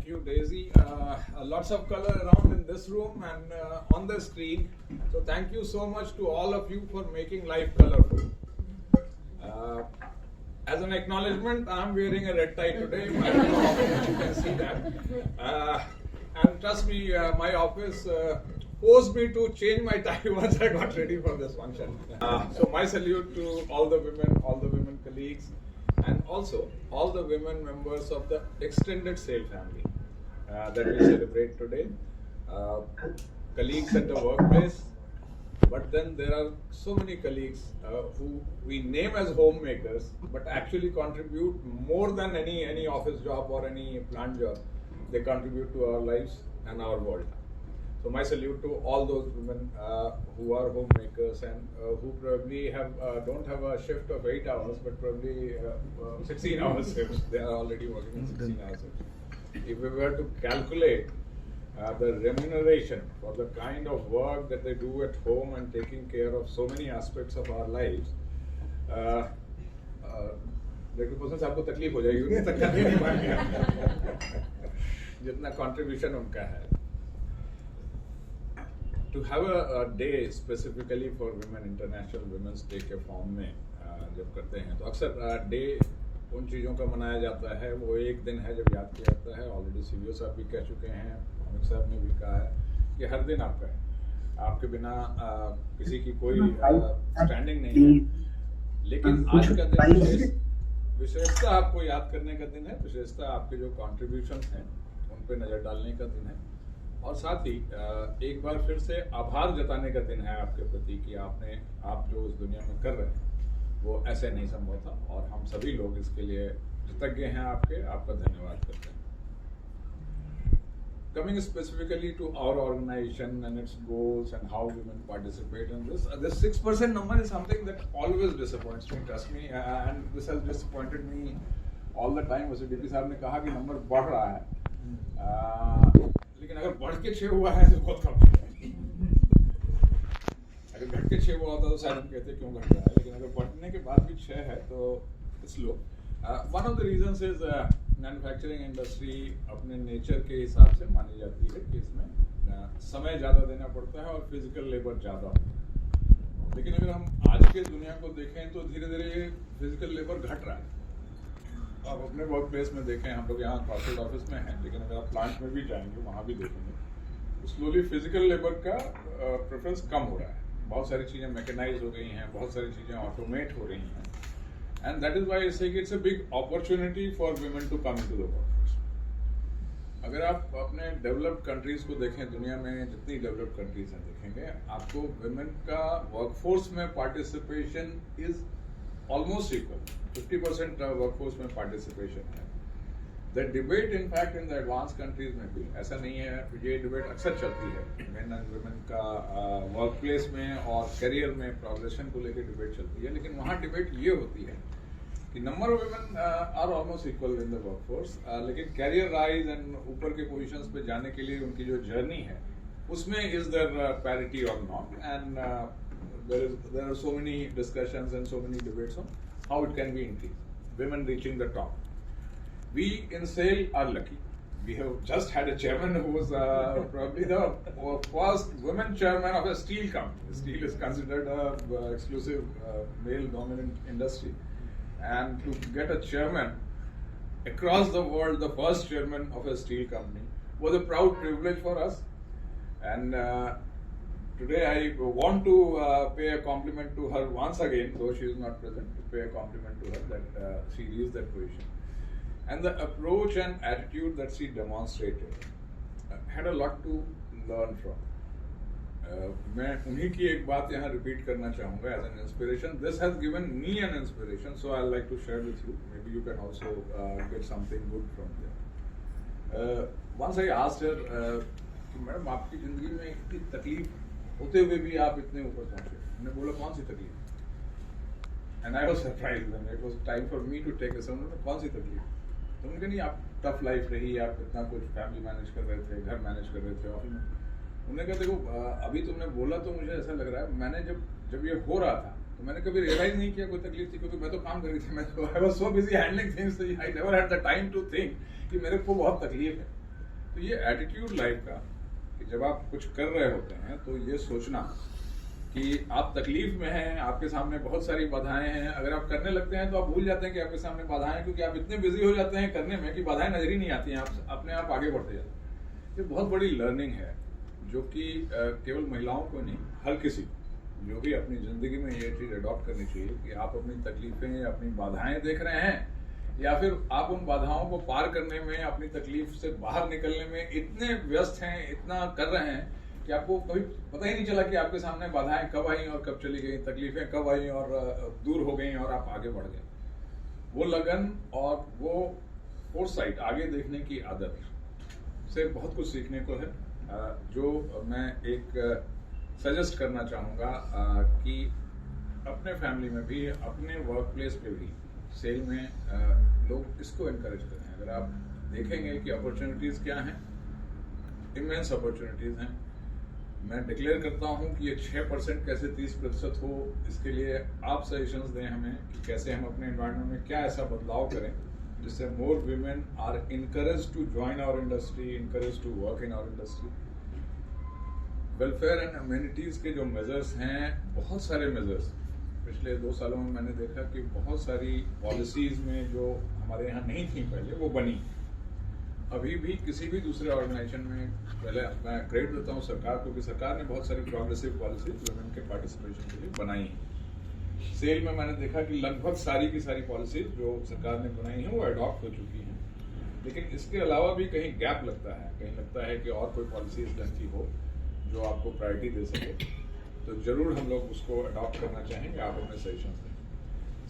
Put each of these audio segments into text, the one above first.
you, Daisy. Lots of color around in this room and on the screen. So thank you so much to all of you for making life colorful. Uh, as an acknowledgement, I'm wearing a red tie today. I don't know how you can see that. And trust me, my office forced me to change my tie once I got ready for this function. So my salute to all the women colleagues, and also all the women members of the extended SAIL family that we celebrate today. Colleagues at the workplace, but then there are so many colleagues who we name as homemakers, but actually contribute more than any office job or any plant job. They contribute to our lives and our world. So my salute to all those women who are homemakers and who probably don't have a shift of 8 hours, but probably 16 hours shifts. They are already working in 16 hours shifts. If we were to calculate the remuneration for the kind of work that they do at home and taking care of so many aspects of our lives, person आपको तकलीफ हो जाएगी उन्हें तक नहीं पाएंगे जितना contribution उनका है. To have a day specifically for women, International Women's Day के फॉर्म में जब करते हैं तो अक्सर डे उन चीज़ों का मनाया जाता है. वो एक दिन है जब याद किया जाता है. ऑलरेडी सीवीओ साहब भी कह चुके हैं, अमित साहब ने भी कहा है कि हर दिन आपका है, आपके बिना किसी की कोई स्टैंडिंग नहीं है. लेकिन आज का दिन विशेषता आपको याद करने का दिन है, विशेषता आपके जो कॉन्ट्रीब्यूशन हैं उन पर नज़र डालने का दिन है, और साथ ही एक बार फिर से आभार जताने का दिन है आपके प्रति कि आप जो इस दुनिया में कर रहे हैं वो ऐसे नहीं संभव था, और हम सभी लोग इसके लिए कृतज्ञ हैं आपका धन्यवाद करते हैं. Coming specifically to our organization and its goals and how women participate in this 6% number is something that always disappoints me, trust me, and this has disappointed me all the time. वैसे DP साहब ने कहा कि number बढ़ रहा है, लेकिन अगर बढ़ के 6 हुआ है तो बहुत कम है. अगर घट के 6 हुआ होता तो शायद हम कहते क्यों घट रहा है, लेकिन अगर बढ़ने के बाद भी 6 है तो it's low. One of the reasons is manufacturing industry अपने नेचर के हिसाब से मानी जाती है कि इसमें समय ज़्यादा देना पड़ता है और फिजिकल लेबर ज़्यादा होता है. लेकिन अगर हम आज के दुनिया को देखें तो धीरे धीरे फिजिकल लेबर घट रहा है. आप अपने वर्क प्लेस में देखें, हम लोग यहाँ कॉर्पोरेट ऑफिस में हैं, लेकिन अगर आप प्लांट में भी जाएंगे वहाँ भी देखेंगे स्लोली फिजिकल लेबर का प्रेफरेंस कम हो रहा है. बहुत सारी चीज़ें मैकेनाइज हो गई हैं, बहुत सारी चीज़ें ऑटोमेट हो रही हैं, and that is why I say it's a big opportunity for women to come into the workforce. अगर आप अपने डेवलप्ड कंट्रीज को देखें, दुनिया में जितनी डेवलप्ड कंट्रीज हैं देखेंगे, आपको वुमेन का वर्कफोर्स में participation is almost equal. 50% workforce में पार्टिसिपेशन है. The debate in fact in the advance countries में भी ऐसा नहीं है, ये डिबेट अक्सर चलती है. मेन एंड वुमेन का वर्क प्लेस में और करियर में प्रोग्रेशन को लेकर डिबेट चलती है, लेकिन वहाँ डिबेट ये होती है कि number of women are almost equal in the workforce, लेकिन कैरियर राइज एंड ऊपर के पोजीशंस पे जाने के लिए उनकी जो जर्नी है उसमें इज देयर पैरिटी और not. And there are so many discussions and so many debates on how it can be increased. Women reaching the top. We in SAIL are lucky. We have just had a chairman who was probably the first women chairman of a steel company. Steel is considered a exclusive male-dominant industry, and to get a chairman across the world, the first chairman of a steel company, was a proud privilege for us. And today I want to pay a compliment to her once again, though she is not present, to pay a compliment to her that she reached that position. And the approach and attitude that she demonstrated had a lot to learn from. मैं उन्हीं की एक बात यहाँ repeat करना चाहूँगा as an inspiration. This has given me an inspiration, so I'd like to share with you. Maybe you can also get something good from there. Once I asked her कि madam आपकी ज़िंदगी में इतनी तकलीफ होते हुए भी आप इतने ऊपर पहुँचे. मैंने बोला कौन सी तकलीफ? And I was surprised when it was time for me to take a sum. कौन सी तकलीफ? तो उन्होंने कहा नहीं, आप टफ लाइफ रही, आप इतना कुछ फैमिली मैनेज कर रहे थे, घर मैनेज कर रहे थे ऑफिस में. उन्होंने कहा देखो अभी तुमने बोला तो मुझे ऐसा लग रहा है, मैंने जब ये हो रहा था तो मैंने कभी रियलाइज नहीं किया कोई तकलीफ थी, क्योंकि मैं तो काम कर रही थी. मैं तो I was so busy handling things, I never had the time to think कि मेरे को बहुत तकलीफ है. तो ये एटीट्यूड लाइफ का कि जब आप कुछ कर रहे होते हैं तो ये सोचना कि आप तकलीफ में हैं, आपके सामने बहुत सारी बाधाएं हैं, अगर आप करने लगते हैं तो आप भूल जाते हैं कि आपके सामने बाधाएं हैं, क्योंकि आप इतने बिजी हो जाते हैं करने में कि बाधाएं नजर ही नहीं आती हैं, आप अपने आप आगे बढ़ते जाते हैं। ये बहुत बड़ी लर्निंग है जो कि केवल महिलाओं को नहीं, हर किसी को जो भी अपनी जिंदगी में ये चीज अडॉप्ट करनी चाहिए कि आप अपनी तकलीफें, अपनी बाधाएं देख रहे हैं या फिर आप उन बाधाओं को पार करने में, अपनी तकलीफ से बाहर निकलने में इतने व्यस्त हैं, इतना कर रहे हैं कि आपको कभी पता ही नहीं चला कि आपके सामने बाधाएं कब आई और कब चली गई, तकलीफें कब आई और दूर हो गई और आप आगे बढ़ गए। वो लगन और वो फोरसाइट, आगे देखने की आदत से बहुत कुछ सीखने को है, जो मैं एक सजेस्ट करना चाहूँगा कि अपने फैमिली में भी, अपने वर्क प्लेस पे भी सेल में लोग इसको इनकरेज करें। अगर आप देखेंगे कि अपॉर्चुनिटीज़ क्या हैं, इमेंस अपॉर्चुनिटीज़ हैं। मैं डिक्लेयर करता हूं कि ये 6% कैसे 30% हो, इसके लिए आप सजेशंस दें हमें कि कैसे हम अपने एनवायरनमेंट में क्या ऐसा बदलाव करें जिससे more women are encourage to join our industry, encourage to work in our industry. Welfare and amenities के जो मेजर्स हैं, बहुत सारे मेजर्स पिछले 2 सालों में मैंने देखा कि बहुत सारी पॉलिसीज़ में जो हमारे यहाँ नहीं थी पहले, वो बनी। अभी भी किसी भी दूसरे ऑर्गेनाइजेशन में, पहले मैं क्रेडिट देता हूँ सरकार को कि सरकार ने बहुत सारी प्रोग्रेसिव पॉलिसीज वुमेन के पार्टिसिपेशन के लिए बनाई हैं। सेल में मैंने देखा कि लगभग सारी की सारी पॉलिसीज जो सरकार ने बनाई हैं वो अडॉप्ट हो चुकी हैं, लेकिन इसके अलावा भी कहीं गैप लगता है, कहीं लगता है कि और कोई पॉलिसीज ऐसी हो जो आपको प्रायोरिटी दे सके, तो जरूर हम लोग उसको अडॉप्ट करना चाहेंगे। आप अपने सजेशन दें।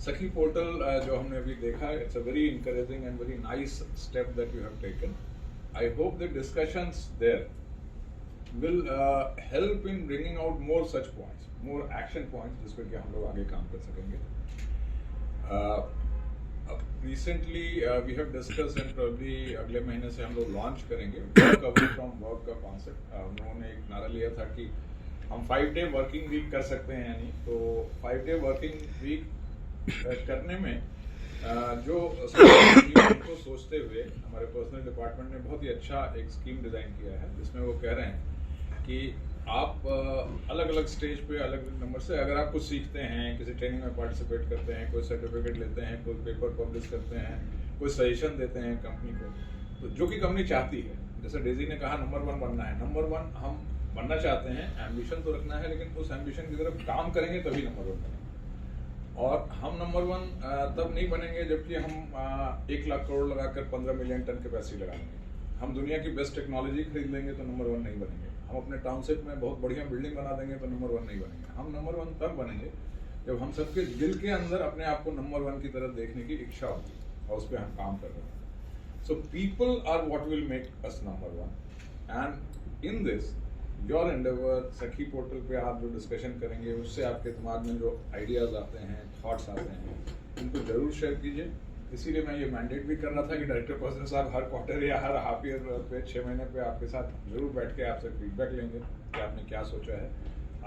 सखी पोर्टल जो हमने अभी देखा, it's a very encouraging and very nice step that you have taken. I hope the discussions there will help in bringing out more such points, more action points जिस पर कि हम लोग आगे काम कर सकेंगे। Recently we have discussed and probably अगले महीने से हम लोग लॉन्च करेंगे वर्क अवे फ्रॉम वर्क का कॉन्सेप्ट। हम लोगों ने एक नारा लिया था कि हम 5-day वर्किंग वीक कर सकते हैं, यानी तो 5-day वर्किंग वीक करने में जो उनको सोचते हुए हमारे पर्सनल डिपार्टमेंट ने बहुत ही अच्छा एक स्कीम डिजाइन किया है, जिसमें वो कह रहे हैं कि आप अलग अलग स्टेज पे, अलग अलग नंबर से अगर आप कुछ सीखते हैं, किसी ट्रेनिंग में पार्टिसिपेट करते हैं, कोई सर्टिफिकेट लेते हैं, कोई पेपर पब्लिश करते हैं, कोई सजेशन देते हैं कंपनी को, तो जो कि कंपनी चाहती है, जैसे डेजी ने कहा नंबर 1 बनना है, नंबर 1 हम बनना चाहते हैं, एम्बिशन तो रखना है, लेकिन उस एम्बिशन की तरफ काम करेंगे तभी नंबर 1 बनेंगे। और हम नंबर 1 तब नहीं बनेंगे जबकि हम 1 लाख करोड़ लगाकर 15 मिलियन टन कैपेसिटी लगा लेंगे। हम दुनिया की बेस्ट टेक्नोलॉजी खरीद लेंगे तो नंबर 1 नहीं बनेंगे। हम अपने टाउनशिप में बहुत बढ़िया बिल्डिंग बना देंगे तो नंबर 1 नहीं बनेंगे। हम नंबर 1 तब बनेंगे जब हम सबके दिल के अंदर अपने आप को नंबर 1 की तरफ देखने की इच्छा होगी और उस पर हम काम कर रहे हैं। So people are what will make us number 1 and in this your endeavour, Sakhi portal पे आप जो डिस्कशन करेंगे उससे आपके दिमाग में जो आइडियाज आते हैं, थॉट्स आते हैं, उनको जरूर शेयर कीजिए। इसीलिए मैं ये मैंडेट भी कर रहा था कि डायरेक्टर पर्सन साहब हर क्वार्टर या हर हाफ ईयर पे 6 महीने पे आपके साथ जरूर बैठ के आपसे फीडबैक लेंगे कि आपने क्या सोचा है,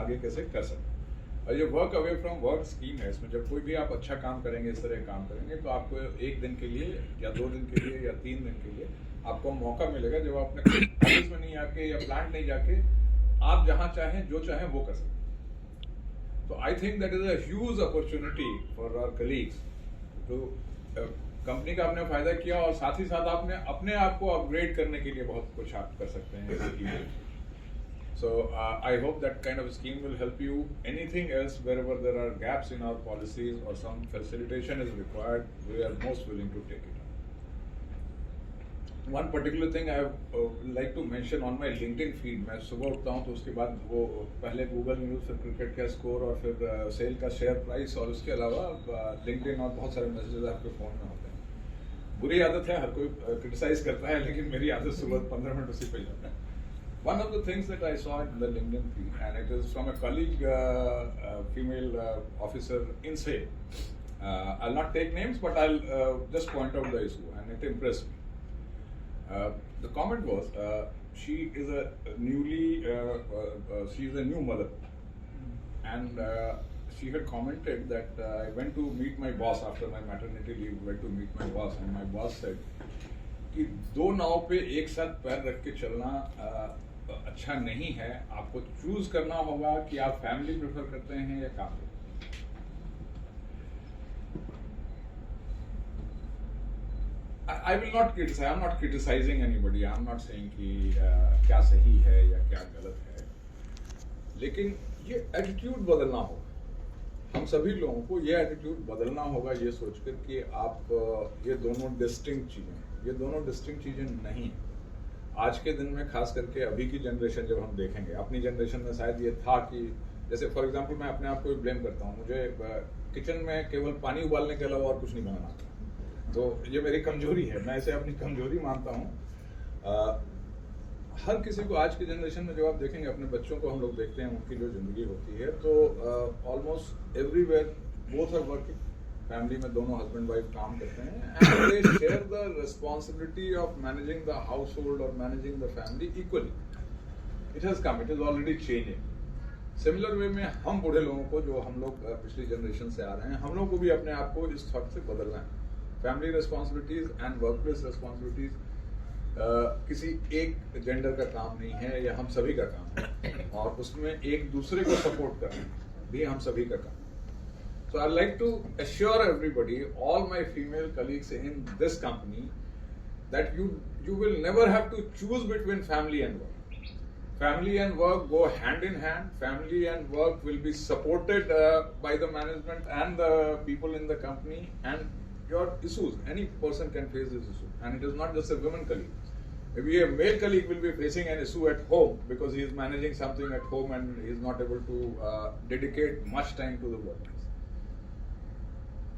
आगे कैसे कर सकते। और ये work away from work scheme है, इसमें जब कोई भी आप अच्छा काम करेंगे, इस तरह काम करेंगे, तो आपको 1 दिन के लिए या 2 दिन के लिए या 3 दिन के लिए आपको मौका मिलेगा जब आप अपने ऑफिस में नहीं आके या प्लांट नहीं जाके आप जहां चाहें जो चाहें वो कर सकते। तो I think that is a huge opportunity for our colleagues. तो कंपनी का आपने फायदा किया और साथ ही साथ आपने अपने आप को अपग्रेड करने के लिए बहुत कुछ आप कर सकते हैं। So I hope that kind of scheme will help you. Anything else, wherever there are gaps in our policies or some facilitation is required, we are most willing to take it on. One particular thing I like to mention on my LinkedIn feed, मैं सुबह उठता हूँ तो उसके बाद वो पहले Google news, फिर क्रिकेट का स्कोर और फिर सेल का शेयर प्राइस और उसके अलावा लिंक्डइन और बहुत सारे मैसेजेस आपके फ़ोन में होते हैं। बुरी आदत है, हर कोई क्रिटिसाइज करता है, लेकिन मेरी आदत सुबह 15 मिनट उसी पे जाता है। One of the things that I saw in the LinkedIn feed, and it is from a colleague, female officer in SAIL. I'll not take names, but I'll just point out the issue, and it impressed me. The comment was, she is a she is a new mother, and she had commented that I went to meet my boss after my maternity leave. Went to meet my boss, and my boss said, कि दो नाव पे एक साथ पैर रख के चलना अच्छा नहीं है। आपको चूज करना होगा कि आप फैमिली प्रेफर करते हैं या काम। I will not criticize. I'm not criticizing anybody. I'm not saying कि क्या सही है या क्या गलत है, लेकिन ये एटीट्यूड बदलना होगा। हम सभी लोगों को ये एटीट्यूड बदलना होगा, ये सोचकर कि आप ये दोनों डिस्टिंक्ट चीजें नहीं हैं। आज के दिन में खास करके अभी की जनरेशन जब हम देखेंगे, अपनी जनरेशन में शायद ये था कि जैसे फॉर एग्जांपल मैं अपने आप को ब्लेम करता हूँ, मुझे किचन में केवल पानी उबालने के अलावा और कुछ नहीं बनाना आता। तो ये मेरी कमजोरी है, मैं इसे अपनी कमजोरी मानता हूँ। हर किसी को आज की जनरेशन में जब आप देखेंगे, अपने बच्चों को हम लोग देखते हैं, उनकी जो जिंदगी होती है, तो almost everywhere both are working. Family में दोनों हस्बैंड वाइफ काम करते हैं and they share the responsibility of managing the household और managing the family equally. It has come, it is already changing. Similar way में हम बूढ़े लोगों को, जो हम लोग पिछली जनरेशन से आ रहे हैं, हम लोग को भी अपने आप को इस थॉट से बदलना है। Family responsibilities and work place responsibilities किसी एक जेंडर का काम नहीं है, या हम सभी का काम है, और उसमें एक दूसरे को सपोर्ट करना भी हम सभी का काम है। So I'd like to assure everybody, all my female colleagues in this company, that you will never have to choose between family and work. Family and work go hand in hand. Family and work will be supported by the management and the people in the company, and your issues. Any person can face this issue, and it is not just a women colleague. Maybe a male colleague will be facing an issue at home because he is managing something at home and he is not able to dedicate much time to the work.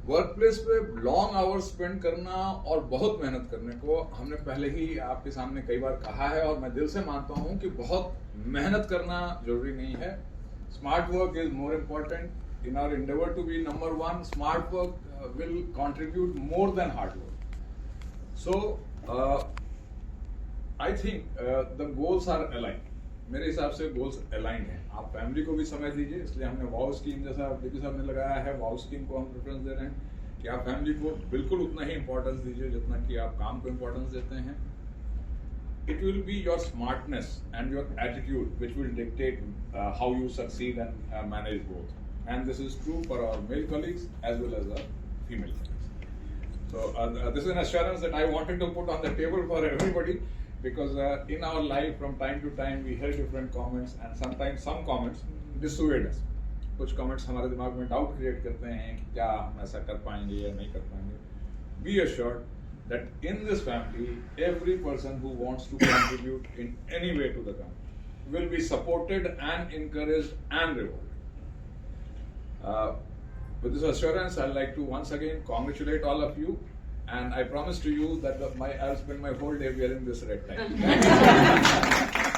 Work place पे long hours spend करना और बहुत मेहनत करने को हमने पहले ही आपके सामने कई बार कहा है, और मैं दिल से मानता हूं कि बहुत मेहनत करना जरूरी नहीं है। Smart work is more important in our endeavor to be number one. Smart work will contribute more than hard work. So I think the goals are aligned. मेरे हिसाब से गोल्स अलाइंड हैं। आप फैमिली को भी समय दीजिए, इसलिए हमने वाउ स्कीम, जैसा डीपी साहब ने लगाया है, वाउ स्कीम को हम प्रेफरेंस दे रहे हैं कि आप फैमिली को बिल्कुल उतना ही इंपॉर्टेंस दीजिए जितना कि आप काम को इंपॉर्टेंस देते हैं। It will be your smartness and your attitude which will dictate how you succeed and manage both, and this is true for our male colleagues as well as our female colleagues. So this is an assurance that I wanted to put on the table for everybody, because in our life from time to time we hear different comments, and sometimes some comments dissuade us. कुछ comments हमारे दिमाग में doubt create करते हैं कि क्या हम ऐसा कर पाएंगे या नहीं कर पाएंगे। Be assured that in this family, every person who wants to contribute in any way to the company will be supported and encouraged and rewarded. With this assurance, I'd like to once again congratulate all of you. And I promise to you that I'll spend my whole day wearing this red tie. Thank you.